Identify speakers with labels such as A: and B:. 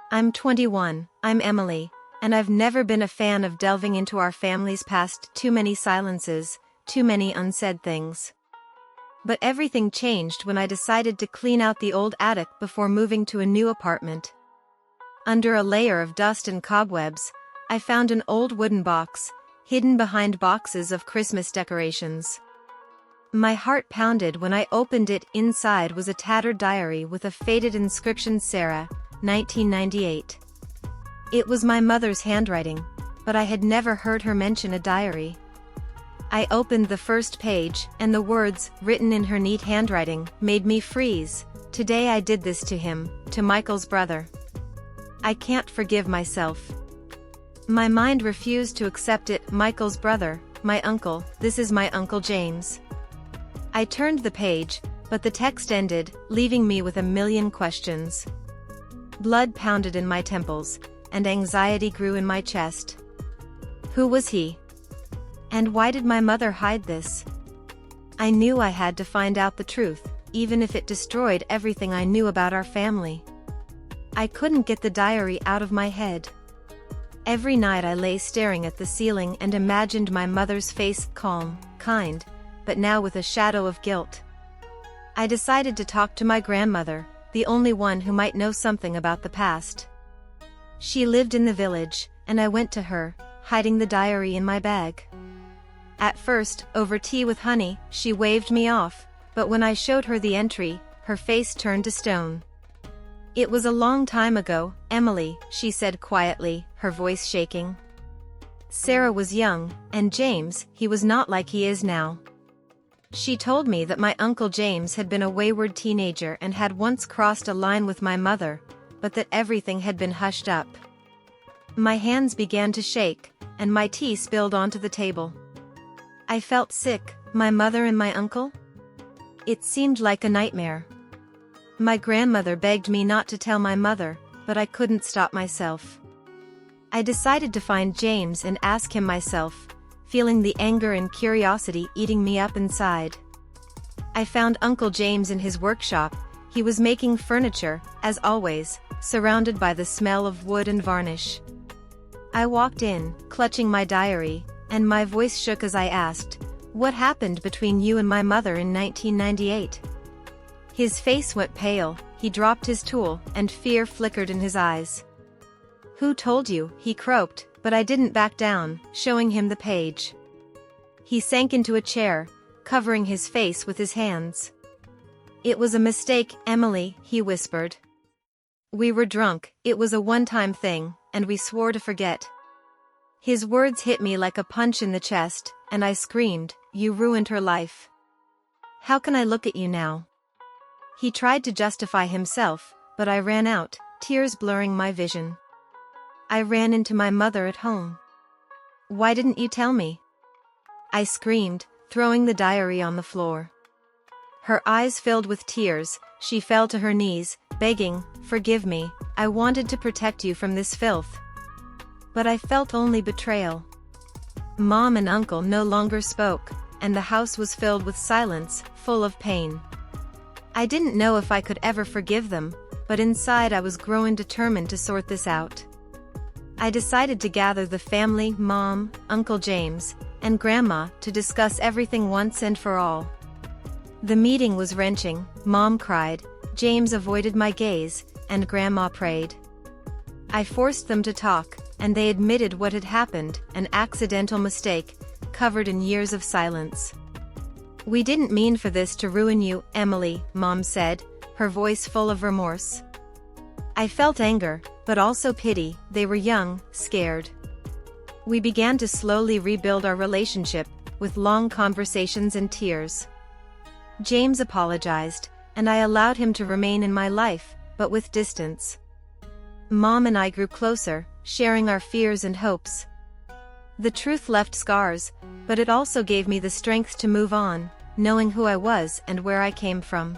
A: I'm 21, I'm Emily, and I've never been a fan of delving into our family's past. Too many silences, too many unsaid things. But everything changed when I decided to clean out the old attic before moving to a new apartment. Under a layer of dust and cobwebs, I found an old wooden box, hidden behind boxes of Christmas decorations. My heart pounded when I opened it. Inside was a tattered diary with a faded inscription: Sarah, 1998. It was my mother's handwriting, but I had never heard her mention a diary. I opened the first page, and the words, written in her neat handwriting, made me freeze. Today I did this to him, to Michael's brother. I can't forgive myself. My mind refused to accept it. Michael's brother, my uncle, this is my Uncle James. I turned the page, but the text ended, leaving me with a million questions. Blood pounded in my temples, and anxiety grew in my chest. Who was he? And why did my mother hide this? I knew I had to find out the truth, even if it destroyed everything I knew about our family. I couldn't get the diary out of my head. Every night I lay staring at the ceiling and imagined my mother's face, calm, kind, but now with a shadow of guilt. I decided to talk to my grandmother, the only one who might know something about the past. She lived in the village, and I went to her, hiding the diary in my bag. At first, over tea with honey, she waved me off, but when I showed her the entry, her face turned to stone. It was a long time ago, Emily, she said quietly, her voice shaking. Sarah was young, and James, he was not like he is now. She told me that my Uncle James had been a wayward teenager and had once crossed a line with my mother, but that everything had been hushed up. My hands began to shake, and my tea spilled onto the table. I felt sick. My mother and my uncle? It seemed like a nightmare. My grandmother begged me not to tell my mother, but I couldn't stop myself. I decided to find James and ask him myself, feeling the anger and curiosity eating me up inside. I found Uncle James in his workshop. He was making furniture, as always, surrounded by the smell of wood and varnish. I walked in, clutching my diary, and my voice shook as I asked, "What happened between you and my mother in 1998? His face went pale, he dropped his tool, and fear flickered in his eyes. "Who told you?" he croaked, but I didn't back down, showing him the page. He sank into a chair, covering his face with his hands. "It was a mistake, Emily," he whispered. "We were drunk, it was a one-time thing, and we swore to forget." His words hit me like a punch in the chest, and I screamed, "You ruined her life. How can I look at you now?" He tried to justify himself, but I ran out, tears blurring my vision. I ran into my mother at home. "Why didn't you tell me?" I screamed, throwing the diary on the floor. Her eyes filled with tears, she fell to her knees, begging, "Forgive me, I wanted to protect you from this filth." But I felt only betrayal. Mom and Uncle no longer spoke, and the house was filled with silence, full of pain. I didn't know if I could ever forgive them, but inside I was growing determined to sort this out. I decided to gather the family, Mom, Uncle James, and Grandma, to discuss everything once and for all. The meeting was wrenching. Mom cried, James avoided my gaze, and Grandma prayed. I forced them to talk, and they admitted what had happened, an accidental mistake, covered in years of silence. "We didn't mean for this to ruin you, Emily," Mom said, her voice full of remorse. I felt anger, but also pity. They were young, scared. We began to slowly rebuild our relationship, with long conversations and tears. James apologized, and I allowed him to remain in my life, but with distance. Mom and I grew closer, sharing our fears and hopes. The truth left scars, but it also gave me the strength to move on, knowing who I was and where I came from.